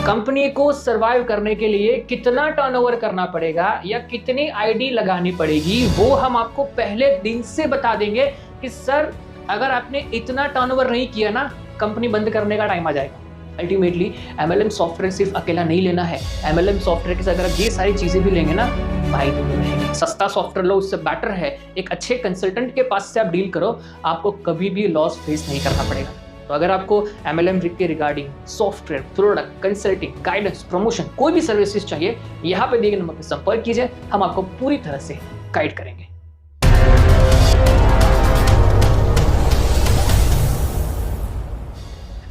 Company को survive करने के लिए कितना टर्नओवर करना पड़ेगा या कितनी आईडी लगानी पड़ेगी वो हम आपको पहले दिन से बता देंगे कि सर अगर आपने इतना टर्नओवर नहीं किया ना कंपनी बंद करने का टाइम आ जाएगा। अल्टीमेटली एमएलएम सॉफ्टवेयर सिर्फ अकेला नहीं लेना है, एमएलएम सॉफ्टवेयर के साथ अगर ये सारी चीजें भी लेंगे ना भाई तो रहेंगे। सस्ता सॉफ्टवेयर लो उससे बेटर है एक अच्छे कंसल्टेंट के पास से आप डील करो, आपको कभी भी लॉस फेस नहीं करना पड़ेगा। तो अगर आपको एमएलएम के regarding software, product, consulting, guidance, promotion कोई भी सर्विसेज चाहिए यहाँ पे दिए गए नंबर पर संपर्क कीजिए, हम आपको पूरी तरह से गाइड करेंगे।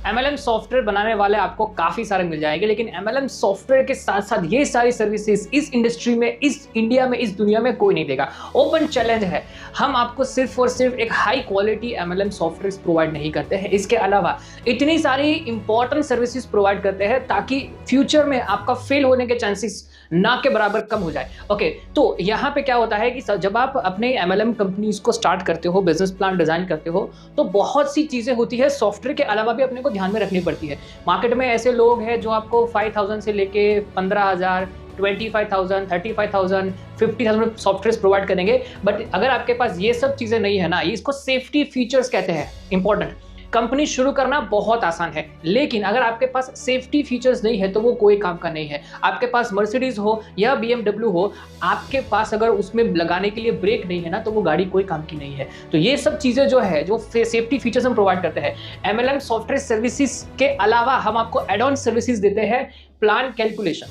एमएलएम सॉफ्टवेयर बनाने वाले आपको काफी सारे मिल जाएंगे, लेकिन एमएलएम सॉफ्टवेयर के साथ साथ ये सारी सर्विसेज इस इंडस्ट्री में, इस इंडिया में, इस दुनिया में कोई नहीं देगा। ओपन चैलेंज है, हम आपको सिर्फ और सिर्फ एक high quality MLM software provide नहीं करते हैं, इसके अलावा इतनी सारी इंपॉर्टेंट सर्विसेज प्रोवाइड करते हैं ताकि फ्यूचर में आपका फेल होने के चांसेस ना के बराबर कम हो जाए। ओके, तो यहाँ पे क्या होता है कि जब आप अपने एमएलएम कंपनीज को स्टार्ट करते हो, बिजनेस प्लान डिजाइन करते हो, तो बहुत सी चीजें होती है सॉफ्टवेयर के अलावा भी अपने को ध्यान में रखनी पड़ती है। मार्केट में ऐसे लोग हैं जो आपको 5,000 से लेके 15,000, 25,000, 35,000, 50,000 सॉफ्टवेयर प्रोवाइड करेंगे, बट अगर आपके पास ये सब चीजें नहीं है ना, इसको सेफ्टी फीचर्स कहते हैं, इंपॉर्टेंट। कंपनी शुरू करना बहुत आसान है, लेकिन अगर आपके पास सेफ्टी फीचर्स नहीं है तो वो कोई काम का नहीं है। आपके पास मर्सिडीज हो या BMW हो, आपके पास अगर उसमें लगाने के लिए ब्रेक नहीं है ना तो वो गाड़ी कोई काम की नहीं है। तो ये सब चीजें जो है, जो सेफ्टी फीचर्स हम प्रोवाइड करते हैं, एमएलएम सॉफ्टवेयर सर्विसेज के अलावा हम आपको एड ऑन सर्विसेज देते हैं। प्लान कैलकुलेशन,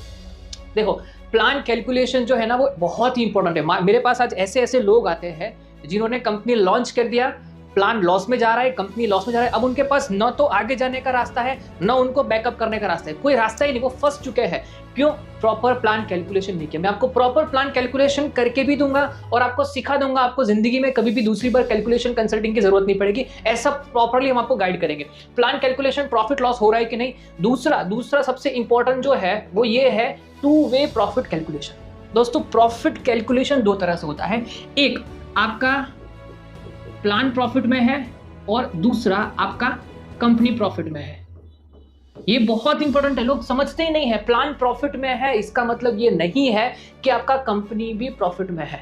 देखो प्लान कैलकुलेशन जो है ना वो बहुत ही इंपॉर्टेंट है। मेरे पास आज ऐसे ऐसे लोग आते हैं जिन्होंने कंपनी लॉन्च कर दिया, प्लान लॉस में जा रहा है, कंपनी लॉस में जा रहा है, अब उनके पास न तो आगे जाने का रास्ता है न उनको बैकअप करने का रास्ता है, कोई रास्ता ही नहीं, वो फंस चुके हैं। क्यों? प्रॉपर प्लान कैलकुलेशन नहीं किया। मैं आपको प्रॉपर प्लान कैलकुलेशन करके भी दूंगा और आपको सिखा दूंगा, आपको जिंदगी में कभी भी दूसरी बार कैलकुलेशन कंसल्टिंग की जरूरत नहीं पड़ेगी, ऐसा प्रॉपरली हम आपको गाइड करेंगे। प्लान कैलकुलेशन, प्रॉफिट लॉस हो रहा है कि नहीं। दूसरा सबसे इंपॉर्टेंट जो है वो ये है टू वे प्रॉफिट कैलकुलेशन। दोस्तों प्रॉफिट कैलकुलेशन दो तरह से होता है, एक आपका प्लान प्रॉफिट में है और दूसरा आपका कंपनी प्रॉफिट में है। ये बहुत इंपॉर्टेंट है, लोग समझते ही नहीं है। प्लान प्रॉफिट में है इसका मतलब ये नहीं है कि आपका कंपनी भी प्रॉफिट में है।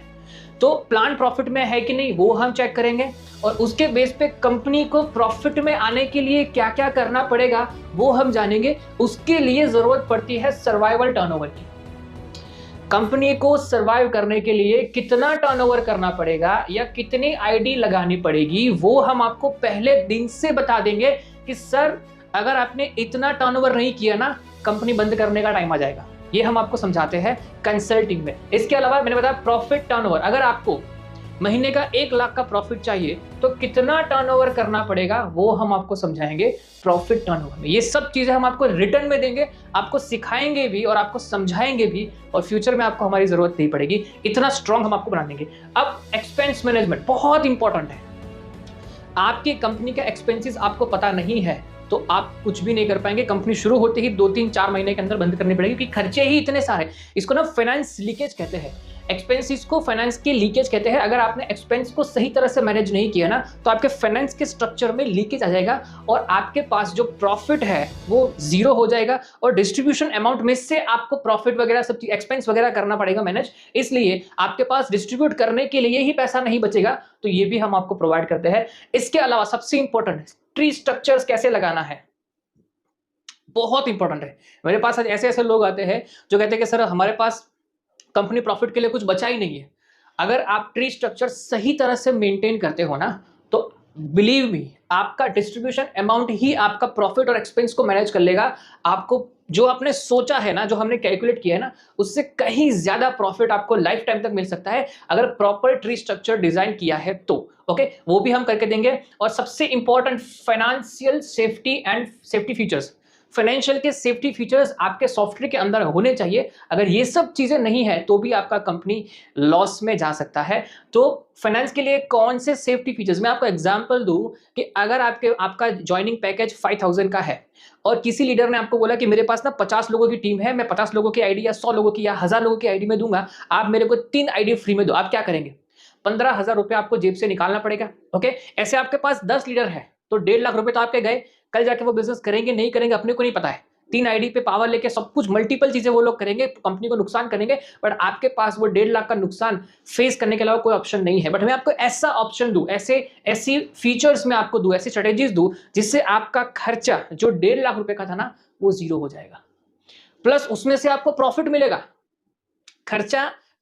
तो प्लान प्रॉफिट में है कि नहीं वो हम चेक करेंगे और उसके बेस पे कंपनी को प्रॉफिट में आने के लिए क्या क्या करना पड़ेगा वो हम जानेंगे। उसके लिए जरूरत पड़ती है सर्वाइवल टर्नओवर की। कंपनी को सरवाइव करने के लिए कितना टर्नओवर करना पड़ेगा या कितनी आईडी लगानी पड़ेगी वो हम आपको पहले दिन से बता देंगे कि सर अगर आपने इतना टर्नओवर नहीं किया ना कंपनी बंद करने का टाइम आ जाएगा। ये हम आपको समझाते हैं कंसल्टिंग में। इसके अलावा मैंने बताया प्रॉफिट टर्नओवर, अगर आपको महीने का 1 लाख का प्रॉफिट चाहिए तो कितना टर्नओवर करना पड़ेगा वो हम आपको समझाएंगे प्रॉफिट टर्नओवर में। ये सब चीजें हम आपको रिटर्न में देंगे, आपको सिखाएंगे भी और आपको समझाएंगे भी, और फ्यूचर में आपको हमारी जरूरत नहीं पड़ेगी, इतना स्ट्रांग हम आपको बना देंगे। अब एक्सपेंस मैनेजमेंट बहुत इंपॉर्टेंट है। आपकी कंपनी का एक्सपेंसेस आपको पता नहीं है तो आप कुछ भी नहीं कर पाएंगे। कंपनी शुरू होते ही 2-3-4 महीने के अंदर बंद करनी पड़ेगी क्योंकि खर्चे ही इतने सारे। इसको ना फाइनेंस लीकेज कहते हैं, एक्सपेंसेस को फाइनेंस के लीकेज कहते हैं। अगर आपने एक्सपेंस को सही तरह से मैनेज नहीं किया ना तो आपके फाइनेंस के स्ट्रक्चर में लीकेज आ जाएगा और आपके पास जो प्रॉफिट है वो जीरो हो जाएगा और डिस्ट्रीब्यूशन अमाउंट में से आपको प्रॉफिट वगैरह सब चीज एक्सपेंस वगैरह करना पड़ेगा मैनेज। इसलिए आपके पास डिस्ट्रीब्यूट करने के लिए ही पैसा नहीं बचेगा, तो ये भी हम आपको प्रोवाइड करते हैं। इसके अलावा सबसे इंपॉर्टेंट ट्री स्ट्रक्चर्स कैसे लगाना है, बहुत इंपॉर्टेंट है। मेरे पास आज ऐसे ऐसे लोग आते हैं जो कहते हैं कि सर हमारे पास कंपनी प्रॉफिट के लिए कुछ बचा ही नहीं है। अगर आप ट्री स्ट्रक्चर सही तरह से मेंटेन करते हो ना तो बिलीव मी आपका डिस्ट्रीब्यूशन अमाउंट ही आपका प्रॉफिट और एक्सपेंस को मैनेज कर लेगा। आपको जो आपने सोचा है ना, जो हमने कैलकुलेट किया है ना, उससे कहीं ज्यादा प्रॉफिट आपको लाइफ टाइम तक मिल सकता है अगर प्रॉपर ट्री स्ट्रक्चर डिजाइन किया है तो। ओके, वो भी हम करके देंगे। और सबसे important financial safety and safety features, financial के सेफ्टी फीचर्स आपके सॉफ्टवेयर के अंदर होने चाहिए। अगर ये सब चीजें नहीं है तो भी आपका कंपनी लॉस में जा सकता है। तो फाइनेंस के लिए कौन से सेफ्टी फीचर्स, मैं आपको एग्जांपल दूं कि अगर आपका ज्वाइनिंग पैकेज 5,000 का है और किसी लीडर ने आपको बोला कि मेरे पास ना 50 लोगों की टीम है, मैं 50 लोगों की आईडी या 100 लोगों की या 1000 लोगों की आईडी में दूंगा, आप मेरे को 3 आईडी फ्री में दो। आप क्या करेंगे? 15,000 रुपये आपको जेब से निकालना पड़ेगा। ओके, ऐसे आपके पास 10 लीडर है तो 1.5 लाख रुपए तो आपके गए। कल जाके वो बिजनेस करेंगे नहीं करेंगे अपने को नहीं पता है, 3 आईडी पे पावर लेके सब कुछ मल्टीपल चीजें वो लोग करेंगे, कंपनी को नुकसान करेंगे, बट आपके पास वो 1.5 लाख का नुकसान फेस करने के अलावा कोई ऑप्शन नहीं है। बट मैं आपको ऐसा ऑप्शन दूं, ऐसी फीचर्स में आपको दूं, ऐसी स्ट्रेटेजीज दूं जिससे आपका खर्चा जो 1.5 लाख रुपए का था ना वो जीरो हो जाएगा, प्लस उसमें से आपको प्रॉफिट मिलेगा।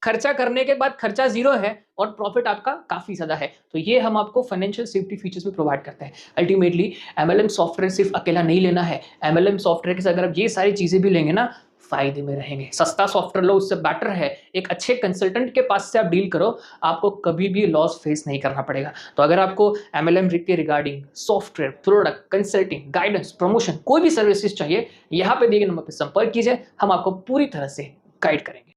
खर्चा करने के बाद खर्चा जीरो है और प्रॉफिट आपका काफी ज्यादा है। तो ये हम आपको फाइनेंशियल सेफ्टी फीचर्स में प्रोवाइड करते हैं। अल्टीमेटली एमएलएम सॉफ्टवेयर सिर्फ अकेला नहीं लेना है, एमएलएम सॉफ्टवेयर के साथ अगर आप ये सारी चीजें भी लेंगे ना, फायदे में रहेंगे। सस्ता सॉफ्टवेयर लो, उससे बेटर है एक अच्छे कंसल्टेंट के पास से आप डील करो, आपको कभी भी लॉस फेस नहीं करना पड़ेगा। तो अगर आपको एमएलएम के regarding software, product, consulting, guidance, promotion, कोई भी सर्विसेज चाहिए, यहाँ पे दिए गए नंबर पर संपर्क कीजिए, हम आपको पूरी तरह से गाइड करेंगे।